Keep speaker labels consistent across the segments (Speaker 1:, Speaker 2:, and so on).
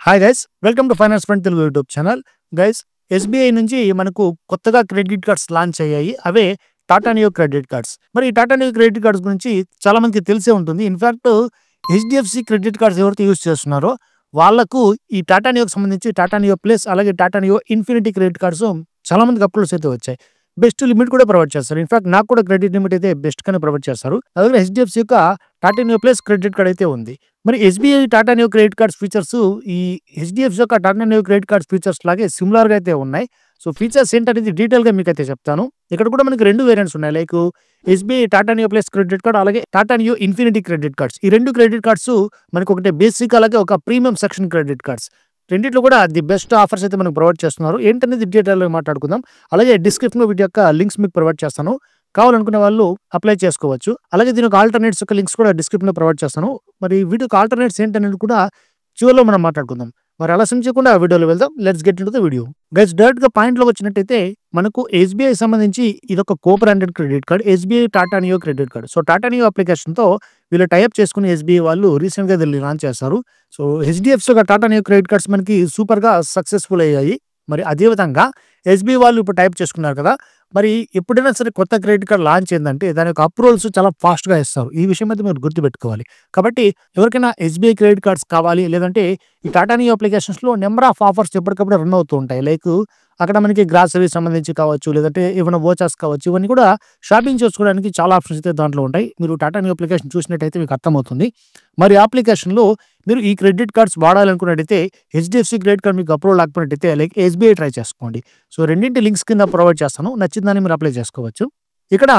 Speaker 1: Hi guys, welcome to finance friend Telugu YouTube channel. Guys, SBI నుంచి మనకు కొత్తగా credit cards launch అయ్యాయి. అవే Tata neo credit cards. మరి ఈ టాటా నియో క్రెడిట్ కార్డ్స్ గురించి చాలా మందికి తెలిసే ఉంటుంది. ఇన్ఫాక్ట్ హెచ్డిఎఫ్సి క్రెడిట్ కార్డ్స్ ఎవరైతే యూజ్ చేస్తున్నారో వాళ్ళకు ఈ టాటా నియోకి సంబంధించి టాటా నియో ప్లస్ అలాగే Tata Neo Infinity credit cards చాలా మందికి అప్లోడ్స్ అయితే వచ్చాయి. బెస్ట్ లిమిట్ కూడా ప్రొవైడ్ చేస్తారు. ఇన్ఫాక్ట్ నాకు కూడా క్రెడిట్ లిమిట్ అయితే బెస్ట్ గానే ప్రొవైడ్ చేస్తారు. అలాగే హెచ్డిఎఫ్సి యొక్క Tata Neo Plus credit card అయితే ఉంది. మరి SBI Tata neo credit cards features ఈ హెచ్డిఎఫ్సి యొక్క Tata neo credit cards features లాగే సిమిలర్ గా అయితే ఉన్నాయి. సో ఫీచర్స్ ఏంటనేది డీటెయిల్ గా మీకు అయితే చెప్తాను. ఇక్కడ కూడా మనకి రెండు వేరియంట్స్ ఉన్నాయి. Like SBI Tata Neo Plus credit card అలాగే Tata Neo Infinity credit cards. ఈ రెండు క్రెడిట్ కార్డ్స్ మనకు ఒకటే బేసిక్ అలాగే ఒక ప్రీమియం సెక్షన్ క్రెడిట్ కార్డ్స్. రెండిట్లో కూడా ది బెస్ట్ ఆఫర్స్ అయితే మనకు ప్రొవైడ్ చేస్తున్నారు. ఏంటనేది డీటెయిల్గా మాట్లాడుకుందాం. అలాగే డిస్క్రిప్షన్ లో వీటి యొక్క లింక్స్ మీకు ప్రొవైడ్ చేస్తాను. కావాలనుకునే వాళ్ళు అప్లై చేసుకోవచ్చు. అలాగే దీని యొక్క ఆల్టర్నేట్స్ యొక్క లింక్స్ కూడా డిస్క్రిప్షన్ లో ప్రొవైడ్ చేస్తాను. మరి వీటి యొక్క ఆల్టర్నేట్స్ ఏంటనేది కూడా చివరిలో మనం మాట్లాడుకుందాం. మరి ఆలస్యం చేయకుండా వీడియోలో వెళ్దాం. Let's get into the video. Guys, direct గా పాయింట్ లోకి వచ్చినట్టయితే మనకు ఎస్బీఐ సంబంధించి ఇది ఒక co branded credit card, SBI Tata neo credit card. So Tata neo application తో వీళ్ళు టైప్ చేసుకుని ఎస్బీఐ వాళ్ళు రీసెంట్ గా దీన్ని లాంచ్ చేస్తారు. సో హెచ్డిఎఫ్సి యొక్క టాటా నియో క్రెడిట్ కార్డ్స్ మనకి సూపర్ గా సక్సెస్ఫుల్ అయ్యాయి. మరి అదే విధంగా ఎస్బీఐ వాళ్ళు ఇప్పుడు టైప్ చేసుకున్నారు కదా. మరి ఎప్పుడైనా సరే కొత్త క్రెడిట్ కార్డ్ లాంచ్ అయిందంటే దాని యొక్క అప్రూవల్స్ చాలా ఫాస్ట్ గా ఇస్తారు. ఈ విషయం అయితే మీరు గుర్తుపెట్టుకోవాలి. కాబట్టి ఎవరికైనా ఎస్బీఐ క్రెడిట్ కార్డ్స్ కావాలి, లేదంటే ఈ టాటా నియో అప్లికేషన్స్ లో నెంబర్ ఆఫ్ ఆఫర్స్ ఎప్పటికప్పుడు రన్ అవుతూ ఉంటాయి. లైక్ అక్కడ మనకి గ్రాసరీ సంబంధించి కావచ్చు, లేదంటే ఏమైనా వోచర్స్ కావచ్చు, ఇవన్నీ కూడా షాపింగ్ చేసుకోవడానికి చాలా ఆప్షన్స్ అయితే దాంట్లో ఉంటాయి. మీరు టాటా నియో అప్లికేషన్ చూసినట్టయితే మీకు అర్థమవుతుంది. మరి అప్లికేషన్ లో మీరు ఈ క్రెడిట్ కార్డ్స్ వాడాలనుకున్నట్టయితే హెచ్డిఎఫ్సి క్రెడిట్ కార్డ్ మీకు అప్రూవల్ లేకపోయినట్టయితే లైక్ ఎస్బీఐ ట్రై చేసుకోండి. సో రెండింటి లింక్స్ కింద ప్రొవైడ్ చేస్తాను. నచ్చిందని మీరు అప్లై చేసుకోవచ్చు. ఇక్కడ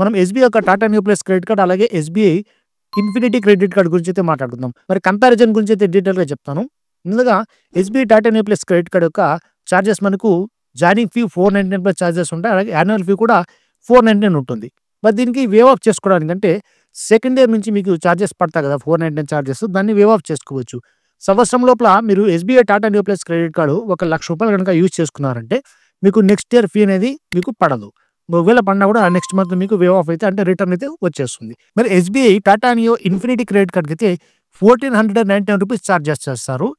Speaker 1: మనం ఎస్బీఐ యొక్క Tata Neo Plus credit card అలాగే ఎస్బీఐ ఇన్ఫినిటీ క్రెడిట్ కార్డ్ గురించి అయితే మాట్లాడుకుందాం. మరి కంపారిజన్ గురించి అయితే డీటెయిల్ గా చెప్తాను. ముందుగా SBI Tata Neo Plus credit card యొక్క చార్జెస్ మనకు జాయినింగ్ ఫీ 499 ప్లస్ చార్జెస్ ఉంటాయి. అలాగే యాన్యువల్ ఫీ కూడా 499 ఉంటుంది. మరి దీనికి వేవ్ ఆఫ్ చేసుకోవడానికి అంటే సెకండ్ ఇయర్ నుంచి మీకు చార్జెస్ పడతాయి కదా, 499 చార్జెస్, దాన్ని వేవ్ ఆఫ్ చేసుకోవచ్చు. సంవత్సరం లోపల మీరు SBI Tata Neo Plus credit card ₹1,00,000 కనుక యూజ్ చేసుకున్నారంటే మీకు నెక్స్ట్ ఇయర్ ఫీ అనేది మీకు పడదు. ఒకవేళ పడినా కూడా నెక్స్ట్ మంత్ మీకు వేవ్ ఆఫ్ అయితే అంటే రిటర్న్ అయితే వచ్చేస్తుంది. మరి SBI Tata Neo Infinity credit కార్డ్కి అయితే ₹1,499 చార్జెస్ చేస్తారు.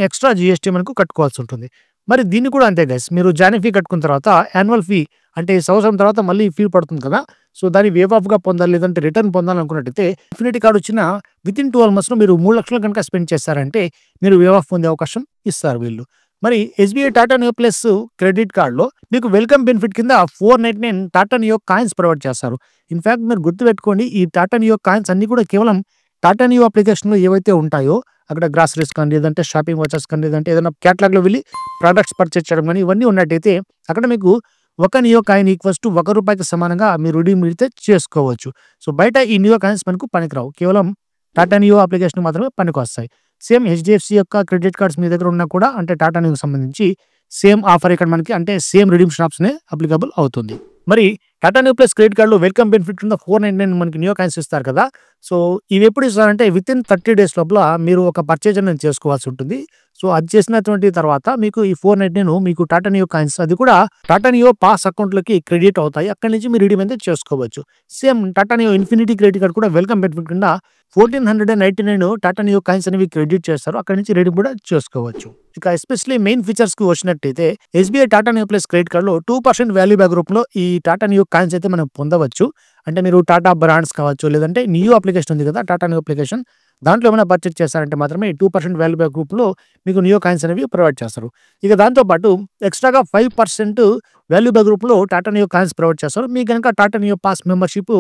Speaker 1: ఎక్స్ట్రా జిఎస్టీ మనకు కట్టుకోవాల్సి ఉంటుంది. మరి దీన్ని కూడా అంతే గైస్, మీరు జాయినింగ్ ఫీ కట్టుకున్న తర్వాత యాన్యువల్ ఫీ అంటే సంవత్సరం తర్వాత మళ్ళీ ఫీ పడుతుంది కదా. సో దాన్ని వేవ్ ఆఫ్ గా పొందాలి, లేదంటే రిటర్న్ పొందాలనుకున్నట్టయితే ఇన్ఫినిటీ కార్డు వచ్చిన వితిన్ 12 months లో మీరు 3 లక్షలు కనుక స్పెండ్ చేస్తారంటే మీరు వేవ్ ఆఫ్ పొందే అవకాశం ఇస్తారు వీళ్ళు. మరి SBI Tata Neo Plus credit card లో మీకు వెల్కమ్ బెనిఫిట్ కింద 499 టాటా నియో కాయిన్స్ ప్రొవైడ్ చేస్తారు. ఇన్ఫాక్ట్ మీరు గుర్తుపెట్టుకోండి, ఈ టాటా నియో కాయిన్స్ అన్ని కూడా కేవలం టాటా నియో అప్లికేషన్ లో ఏవైతే ఉంటాయో అక్కడ గ్రాసరీస్ కానీ, లేదంటే షాపింగ్ వాచర్స్ కానీ, లేదంటే ఏదైనా క్యాటలాగ్ లో వెళ్ళి ప్రొడక్ట్స్ పర్చేస్ చేయడం కానీ ఇవన్నీ ఉన్నట్టయితే అక్కడ మీకు ఒక నియో కాయిన్ ఈక్వల్స్ టు ₹1 సమానంగా మీరు రిడీమ్ అయితే చేసుకోవచ్చు. సో బయట ఈ నియో కాయిన్స్ మనకు పనికిరావు, కేవలం టాటా నియో అప్లికేషన్ మాత్రమే పనికి వస్తాయి. సేమ్ హెచ్డిఎఫ్సి యొక్క క్రెడిట్ కార్డ్స్ మీ దగ్గర ఉన్నా కూడా అంటే టాటా నియోకి సంబంధించి సేమ్ ఆఫర్ ఇక్కడ మనకి అంటే సేమ్ రిడీమ్షన్ ఆప్షనే అప్లికబుల్ అవుతుంది. మరి Tata Neo Plus credit card లో వెల్కమ్ బెనిఫిట్ కింద 499 మనకి నియో కాయిన్స్ ఇస్తారు కదా. సో ఇవి ఎప్పుడు ఇస్తారంటే వితిన్ 30 days లోపల మీరు ఒక పర్చేజ్ అనేది చేసుకోవాల్సి ఉంటుంది. సో అది చేసినటువంటి తర్వాత మీకు ఈ 499 మీకు టాటా నియో కాయిన్స్ అది కూడా టాటా నియో పాస్ అకౌంట్ లోకి క్రెడిట్ అవుతాయి. అక్కడి నుంచి మీరు రిడీమ్ అయితే చేసుకోవచ్చు. Same Tata Neo Infinity credit card కూడా వెల్కమ్ బెనిఫిట్ కింద 1,499 టాటా నియో కాయిన్స్ అనేవి క్రెడిట్ చేస్తారు. అక్కడి నుంచి రిడీమ్ కూడా చేసుకోవచ్చు. ఇక ఎస్పెషల్లీ మెయిన్ ఫీచర్స్ కి వచ్చినట్టయితే SBI Tata Neo Plus credit card లో 2% వాల్యూ బ్యాక్ రూపంలో ఈ టాటా నియో కాయిన్స్ అయితే మనం పొందవచ్చు. అంటే మీరు టాటా బ్రాండ్స్ కావచ్చు, లేదంటే నియో అప్లికేషన్ ఉంది కదా టాటా నియో అప్లికేషన్, దాంట్లో ఏమైనా పర్చేజ్ చేస్తారంటే మాత్రమే 2% వాల్యూ బ్యాక్ గ్రూప్లో మీకు నియో కాయిన్స్ అనేవి ప్రొవైడ్ చేస్తారు. ఇక దాంతోపాటు ఎక్స్ట్రాగా 5% వాల్యూ బ్యాక్ గ్రూప్లో టాటా నియో కాయిన్స్ ప్రొవైడ్ చేస్తారు. మీకు కనుక Tata neo pass membership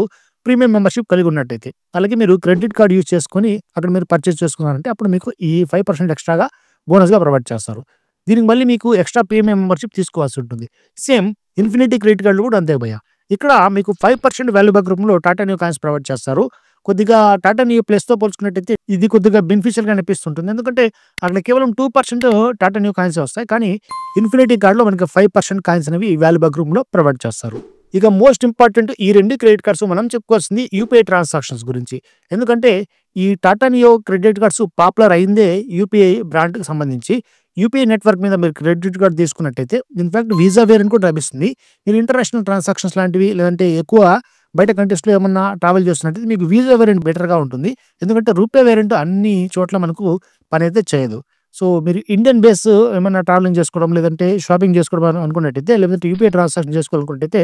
Speaker 1: premium membership కలిగి ఉన్నట్టయితే. అలాగే మీరు క్రెడిట్ కార్డ్ యూజ్ చేసుకొని అక్కడ మీరు పర్చేజ్ చేసుకున్నారంటే అప్పుడు మీకు ఈ 5% ఎక్స్ట్రాగా బోనస్గా ప్రొవైడ్ చేస్తారు. దీనికి మళ్ళీ మీకు ఎక్స్ట్రా ప్రీమియం మెంబర్షిప్ తీసుకోవాల్సి ఉంటుంది. సేమ్ ఇన్ఫినిటీ క్రెడిట్ కార్డు కూడా అంతే భయ్య. ఇక్కడ మీకు 5% వాల్యూ బ్యాక్ గ్రూప్లో టాటా నియో కాయిన్స్ ప్రొవైడ్ చేస్తారు. కొద్దిగా టాటా నియో ప్లస్ తో పోల్చుకున్నట్టయితే ఇది కొద్దిగా బెనిఫిషియల్ గా అనిపిస్తుంటుంది. ఎందుకంటే అక్కడ కేవలం 2% టాటా నియో కాయిన్స్ వస్తాయి, కానీ ఇన్ఫినిటీ కార్డ్ లో మనకి 5% కాయిన్స్ అనేవి వాల్యూ బ్యాక్ గ్రూప్ లో ప్రొవైడ్ చేస్తారు. ఇక మోస్ట్ ఇంపార్టెంట్ ఈ రెండు క్రెడిట్ కార్డ్స్ మనం చెప్పుకోవాల్సింది యూపీఐ ట్రాన్సాక్షన్స్ గురించి. ఎందుకంటే ఈ Tata neo credit cards popular అయిందే యూపీఐ బ్రాండ్ కి సంబంధించి. యూపీఐ నెట్వర్క్ మీద మీరు క్రెడిట్ కార్డ్ తీసుకున్నట్టయితే ఇన్ఫాక్ట్ వీసా వేరియంట్ కూడా లభిస్తుంది. మీరు ఇంటర్నేషనల్ ట్రాన్సాక్షన్స్ లాంటివి లేదంటే ఎక్కువ బయట కంట్రీస్లో ఏమన్నా ట్రావెల్ చేస్తున్నట్టయితే మీకు వీసా వేరియంట్ బెటర్గా ఉంటుంది. ఎందుకంటే రూపే వేరియంట్ అన్ని చోట్ల మనకు పని అయితే చేయదు. సో, మీరు ఇండియన్ బేస్ ఏమన్నా ట్రావెలింగ్ చేసుకోవడం, లేదంటే షాపింగ్ చేసుకోవడం అనుకున్నట్టయితే, లేదంటే యూపీఐ ట్రాన్సాక్షన్ చేసుకోవాలనుకుంటైతే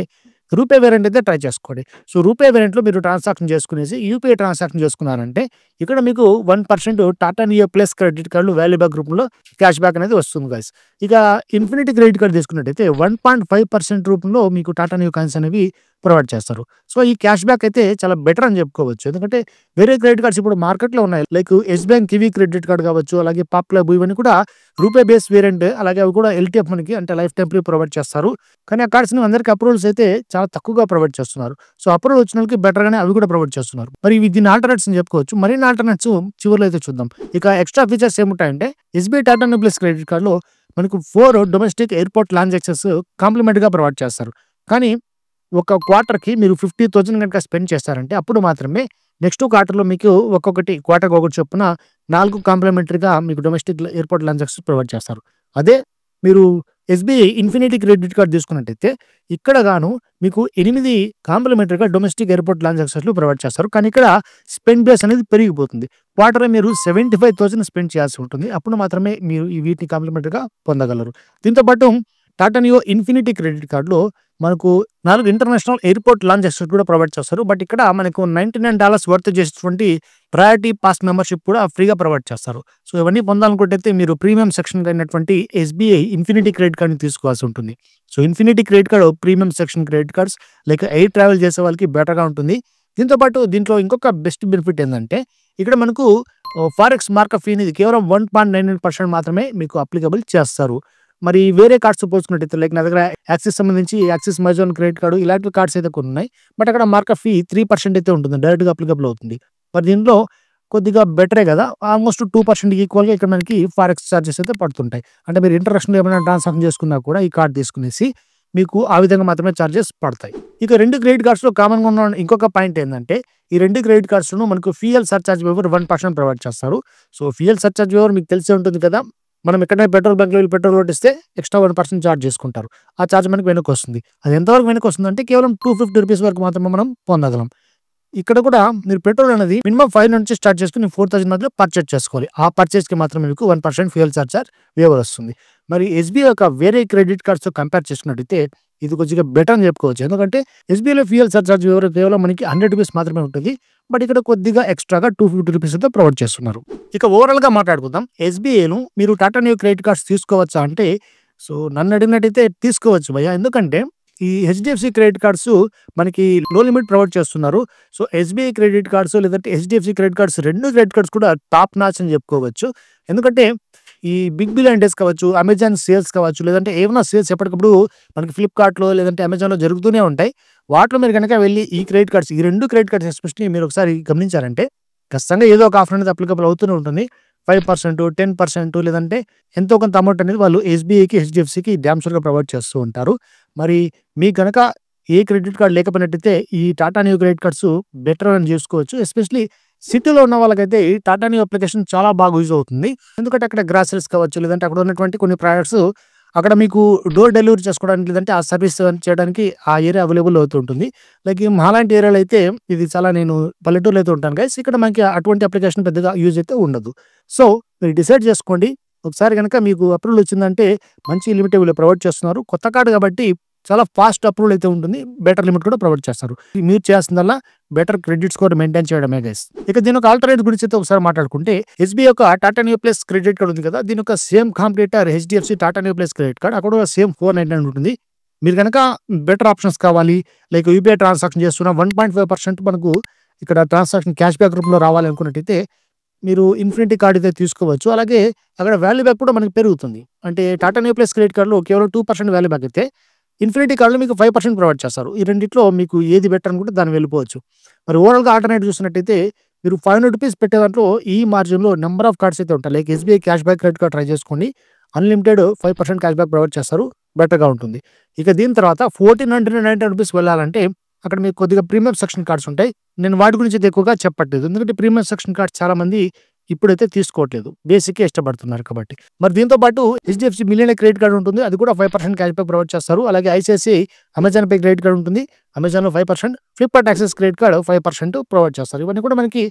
Speaker 1: రూపే వేరియంట్ అయితే ట్రై చేసుకోండి. సో, రూపే వేరియంట్‌లో మీరు ట్రాన్సాక్షన్ చేసుకునేసి యూపీఐ ట్రాన్సాక్షన్ చేసుకున్నారంటే, ఇక్కడ మీకు 1% టాటా నియో ప్లస్ క్రెడిట్ కార్డ్‌లు వాల్యూ బ్యాక్ రూపంలో క్యాష్ బ్యాక్ అనేది వస్తుంది గైస్. ఇక ఇన్ఫినిటీ క్రెడిట్ కార్డ్ తీసుకున్నట్టయితే 1.5% రూపంలో మీకు టాటా నియో కాయిన్స్ అనేవి ప్రొవైడ్ చేస్తారు. సో, ఈ క్యాష్ బ్యాక్ అయితే చాలా బెటర్ అని చెప్పుకోవచ్చు. ఎందుకంటే వేరే క్రెడిట్ కార్డ్స్ ఇప్పుడు మార్కెట్‌లో ఉన్నాయి. Like yes bank kiwi credit card కావచ్చు, అలాగే పాప్‌లబ్ ఇవన్నీ కూడా రూపే బేస్ వేరియంట్. అలాగే అవి కూడా ఎల్‌టిఎఫ్ మనకి అంటే లైఫ్ టైమ్ ఫ్రీ ప్రొవైడ్ చేస్తారు. కానీ ఆ కార్డ్స్‌ని అందరికి అప్రూవల్స్ అయితే చాలా తక్కువగా ప్రొవైడ్ చేస్తున్నారు. సో, అప్రూవల్ వచ్చినోళ్ళకి బెటర్‌గానే అవి కూడా ప్రొవైడ్ చేస్తున్నారు. మరి ఇవి దీని ఆల్టర్‌నేట్స్ అని చెప్పుకోవచ్చు. మరిన్ని ఆల్టర్‌నేట్స్ చివర్లో అయితే చూద్దాం. ఇక ఎక్స్‌ట్రా ఫీచర్స్ ఏముంటాయంటే SBI Tata Neo Plus credit కార్డ్‌లో మనకు 4 డొమెస్టిక్ ఎయిర్‌పోర్ట్ లాంజ్ యాక్సెస్ కాంప్లిమెంట్‌గా ప్రొవైడ్ చేస్తారు. కానీ ఒక క్వార్టర్‌కి మీరు 50,000 గనుక స్పెండ్ చేస్తారంటే అప్పుడు మాత్రమే నెక్స్ట్ క్వార్టర్‌లో మీకు ఒక్కొక్కటి క్వార్టర్‌కి ఒకటి చొప్పున 4 కాంప్లిమెంటరీగా మీకు domestic airport lounge access provide చేస్తారు. అదే మీరు ఎస్‌బీఐ ఇన్ఫినిటీ క్రెడిట్ కార్డ్ తీసుకున్నట్టయితే ఇక్కడ గాను మీకు 8 కాంప్లిమెంటరీగా డొమెస్టిక్ ఎయిర్‌పోర్ట్ లాంజ్ యాక్సెస్‌లు ప్రొవైడ్ చేస్తారు. కానీ ఇక్కడ స్పెండ్ బేస్ అనేది పెరిగిపోతుంది. క్వార్టర్‌లో మీరు 75,000 స్పెండ్ చేయాల్సి ఉంటుంది. అప్పుడు మాత్రమే మీరు ఈ వీటిని కాంప్లిమెంటరీగా పొందగలరు. దీంతో పాటు టాటా నియో ఇన్ఫినిటీ క్రెడిట్ కార్డ్‌లో మనకు 4 ఇంటర్నేషనల్ ఎయిర్‌పోర్ట్ లాంజ్ యాక్సెస్ కూడా ప్రొవైడ్ చేస్తారు. బట్ ఇక్కడ మనకు $99 వర్త్ చేసేటువంటి ప్రయారిటీ పాస్ మెంబర్‌షిప్ కూడా ఫ్రీగా ప్రొవైడ్ చేస్తారు. సో, ఇవన్నీ పొందాలనుకుంటైతే మీరు ప్రీమియం సెక్షన్ అయినటువంటి ఎస్‌బీఐ ఇన్ఫినిటీ క్రెడిట్ కార్డ్‌ని తీసుకోవాల్సి ఉంటుంది. So, infinity credit card premium section credit cards like air travel చేసే వాళ్ళకి బెటర్‌గా ఉంటుంది. దీంతో పాటు దీంట్లో ఇంకొక బెస్ట్ బెనిఫిట్ ఏందంటే ఇక్కడ మనకు ఫారెక్స్ మార్కప్ ఫీ అనేది కేవలం 1.99% మాత్రమే మీకు అప్లికబుల్ చేస్తారు. మరి వేరే కార్డ్స్ పోల్చుకున్నట్టయితే లైక్ నా దగ్గర యాక్సిస్ సంబంధించి యాక్సిస్ అమెజాన్ క్రెడిట్ కార్డ్ ఇలాంటి కార్డ్స్ అయితే కొన్ని ఉన్నాయి. బట్ అక్కడ మార్కప్ ఫీ 3% అయితే ఉంటుంది. డైరెక్ట్‌గా అప్లికబుల్ అవుతుంది. మరి దీంట్లో కొద్దిగా బెటరే కదా! ఆల్మోస్ట్ 2% ఈక్వల్‌గా ఇక్కడ మనకి ఫారెక్స్ చార్జెస్ అయితే పడుతుంటాయి. అంటే మీరు ఇంటర్నేషనల్ ఏమైనా ట్రాన్సాక్షన్ చేసుకున్నా కూడా ఈ కార్డ్ తీసుకునేసి మీకు ఆ విధంగా మాత్రమే చార్జెస్ పడతాయి. ఇక 2 క్రెడిట్ కార్డ్స్‌లో కామన్‌గా ఉన్న ఇంకొక పాయింట్ ఏందంటే ఈ 2 క్రెడిట్ కార్డ్స్‌లోనూ మనకు ఫ్యూయల్ సర్చార్జ్ వేవర్ 1% ప్రొవైడ్ చేస్తారు. సో, ఫ్యూయల్ సర్చార్జ్ వేవర్ మీకు తెలిసే ఉంటుంది కదా! మనం ఎక్కడైనా పెట్రోల్ బంక్‌లో వెళ్లి పెట్రోల్ కొట్టిస్తే ఎక్స్ట్రా 1% చార్జ్ చేసుకుంటారు. ఆ చార్జ్ మనకు వెనక్కొస్తుంది. అది ఎంతవరకు వెనక్కొస్తుందంటే కేవలం ₹250 వరకు మాత్రమే మనం పొందగలం. ఇక్కడ కూడా మీరు పెట్రోల్ అనేది మినిమమ్ 5 నుంచి స్టార్ట్ చేసుకొని 4,000 మధ్యలో పర్చేజ్ చేసుకోవాలి. ఆ పర్చేజ్‌కి మాత్రమే మీకు 1% ఫ్యూయల్ సర్చార్జ్ వేవర్ వస్తుంది. మరి ఎస్‌బీఐ యొక్క వేరే క్రెడిట్ కార్డ్స్‌తో కంపేర్ చేసుకున్నట్టయితే ఇది కొద్దిగా బెటర్ అని చెప్పుకోవచ్చు. ఎందుకంటే ఎస్‌బీఐలో ఫ్యూయల్ సర్చార్జ్ వేవర్ కేవలం మనకి ₹100 మాత్రమే ఉంటుంది. బట్ ఇక్కడ కొద్దిగా ఎక్స్ట్రాగా ₹250 అయితే ప్రొవైడ్ చేస్తున్నారు. ఇక ఓవరాల్‌గా మాట్లాడుకుందాం. ఎస్‌బీఐలో మీరు టాటా నియో క్రెడిట్ కార్డ్స్ తీసుకోవచ్చా అంటే సో, నన్ను అడిగినట్టయితే తీసుకోవచ్చు భయ్యా. ఎందుకంటే ఈ హెచ్‌డీఎఫ్‌సీ క్రెడిట్ కార్డ్స్ మనకి లో లిమిట్ ప్రొవైడ్ చేస్తున్నారు. సో, ఎస్‌బీఐ క్రెడిట్ కార్డ్స్ లేదంటే HDFC credit cards 2 credit cards కూడా టాప్ నాచ్ అని చెప్పుకోవచ్చు. ఎందుకంటే ఈ బిగ్ బిలియన్ డేస్ కావచ్చు, అమెజాన్ సేల్స్ కావచ్చు, లేదంటే ఏమైనా సేల్స్ ఎప్పటికప్పుడు మనకి ఫ్లిప్‌కార్ట్‌లో లేదంటే అమెజాన్‌లో జరుగుతూనే ఉంటాయి. వాటిలో మీరు గనక వెళ్లి ఈ క్రెడిట్ కార్డ్స్ ఈ 2 క్రెడిట్ కార్డ్స్ ఎస్పెషల్లీ మీరు ఒకసారి గమనించారంటే ఖచ్చితంగా ఏదో ఒక ఆఫర్ అనేది అప్లికబుల్ అవుతూనే ఉంటుంది. 5%, 10% లేదంటే ఎంతో కొంత అమౌంట్ అనేది వాళ్ళు ఎస్‌బీఐకి, హెచ్‌డీఎఫ్‌సీకి డామ్ షూర్‌గా ప్రొవైడ్ చేస్తూ ఉంటారు. మరి మీకు గనక ఏ క్రెడిట్ కార్డ్ లేకపోయినట్టయితే ఈ Tata neo credit cards better అని చేసుకోవచ్చు. ఎస్పెషల్లీ సిటీలో ఉన్న వాళ్ళకైతే ఈ టాటా నియో అప్లికేషన్ చాలా బాగా యూజ్ అవుతుంది. ఎందుకంటే అక్కడ గ్రాసరీస్ కావచ్చు, లేదంటే అక్కడ ఉన్నటువంటి కొన్ని ప్రొడక్ట్స్ అక్కడ మీకు డోర్ డెలివరీ చేసుకోవడానికి లేదంటే ఆ సర్వీస్ చేయడానికి ఆ ఏరియా అవైలబుల్ అవుతూ ఉంటుంది. లైక్ మాలాంటి ఏరియాలో అయితే ఇది చాలా నేను పల్లెటూరులో అయితే ఉంటాను గైస్. ఇక్కడ మనకి అటువంటి అప్లికేషన్ పెద్దగా యూజ్ అయితే ఉండదు. సో, మీరు డిసైడ్ చేసుకోండి. ఒకసారి గనక మీకు అప్రూవల్ వచ్చిందంటే మంచి లిమిట్ వీళ్ళు ప్రొవైడ్ చేస్తున్నారు. కొత్త కార్డ్ కాబట్టి చాలా ఫాస్ట్ అప్రూవల్ అయితే ఉంటుంది. బెటర్ లిమిట్ కూడా ప్రొవైడ్ చేస్తారు. మీరు చేయాల్సిందల్లా బెటర్ క్రెడిట్ స్కోర్ మెయింటైన్ చేయడమే గైస్. ఇక దీని యొక్క ఆల్టర్నేట్ గురించి అయితే ఒకసారి మాట్లాడుకుంటే ఎస్‌బీఐ యొక్క Tata Neo Plus credit card ఉంది కదా! దీని యొక్క same competitor HDFC Tata Neo Plus credit card అక్కడ కూడా సేమ్ 499 ఉంటుంది. మీరు గనక బెటర్ ఆప్షన్స్ కావాలి లైక్ యూపీఐ ట్రాన్సాక్షన్ చేస్తున్న 1.5% మనకు ఇక్కడ ట్రాన్సాక్షన్ క్యాష్ బ్యాక్ రూపంలో రావాలి అనుకున్నట్టయితే మీరు ఇన్ఫినిటీ కార్డ్ అయితే తీసుకోవచ్చు. అలాగే అక్కడ వాల్యూ బ్యాక్ కూడా మనకు పెరుగుతుంది. అంటే టాటా నియో ప్లస్ క్రెడిట్ కార్డ్‌లో కేవలం 2% వాల్యూ బ్యాక్ అయితే ఇన్ఫినిటీ కార్డ్‌లో మీకు 5% ప్రొవైడ్ చేస్తారు. ఈ రెండిట్లో మీకు ఏది బెటర్ అనుకుంటే దాన్ని వెళ్ళిపోవచ్చు. మరి ఓవరాల్‌గా ఆల్టర్నేట్ చూసినట్టయితే మీరు ₹500 పెట్టే దాంట్లో ఈ మార్జిన్‌లో నంబర్ ఆఫ్ కార్డ్స్ అయితే ఉంటాయి. Like SBI cash back credit card try చేసుకోండి. అన్‌లిమిటెడ్ 5% క్యాష్ బ్యాక్ ప్రొవైడ్ చేస్తారు. బెటర్‌గా ఉంటుంది. ఇక దీని తర్వాత ₹1,499 వెళ్ళాలంటే అక్కడ మీకు కొద్దిగా ప్రీమియం సెక్షన్ కార్డ్స్ ఉంటాయి. నేను వాటి గురించి అయితే ఎక్కువగా చెప్పట్లేదు. ఎందుకంటే ప్రీమియం సెక్షన్ కార్డ్స్ చాలా మంది ఇప్పుడైతే తీసుకోవట్లేదు. బేసిక్‌కే ఇష్టపడుతున్నారు కాబట్టి. మరి దీంతో పాటు హెచ్‌డీఎఫ్‌సీ మిలియనీర్ క్రెడిట్ కార్డ్ ఉంటుంది. అది కూడా 5% క్యాష్ బ్యాక్ ప్రొవైడ్ చేస్తారు. అలాగే ICICI Amazon pay credit card ఉంటుంది. అమెజాన్‌లో 5%, Flipkart access credit card 5% provide చేస్తారు. ఇవన్నీ కూడా మనకి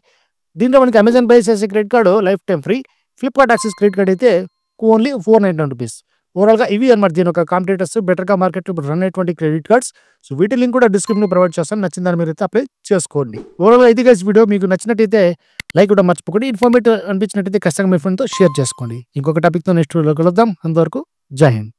Speaker 1: దీంట్లో మనకి Amazon pay, ICICI credit card life time free. Flipkart access credit card అయితే ఓన్లీ 499 రూపీస్. ఓవరాల్‌గా ఇవి అన్నమాట దీని యొక్క కాంపిటీటర్స్ బెటర్‌గా మార్కెట్‌లో ఇప్పుడు రన్ అయ్యేటువంటి క్రెడిట్ కార్డ్స్. సో, వీటి లింక్ కూడా డిస్క్రిప్షన్‌లో ప్రొవైడ్ చేస్తాను. నచ్చిందాన్ని మీరైతే అప్లై చేసుకోండి. ఓవరాల్‌గా ఇది గైస్ వీడియో మీకు నచ్చినట్టయితే లైక్ ఇవ్వడం మర్చిపోకండి. ఇన్ఫర్మేటివ్ అనిపించినట్టయితే ఖచ్చితంగా మీ ఫ్రెండ్‌తో షేర్ చేసుకోండి. ఇంకొక టాపిక్‌తో నెక్స్ట్ వీడియోలో కలుద్దాం. అంతవరకు జై హింద్.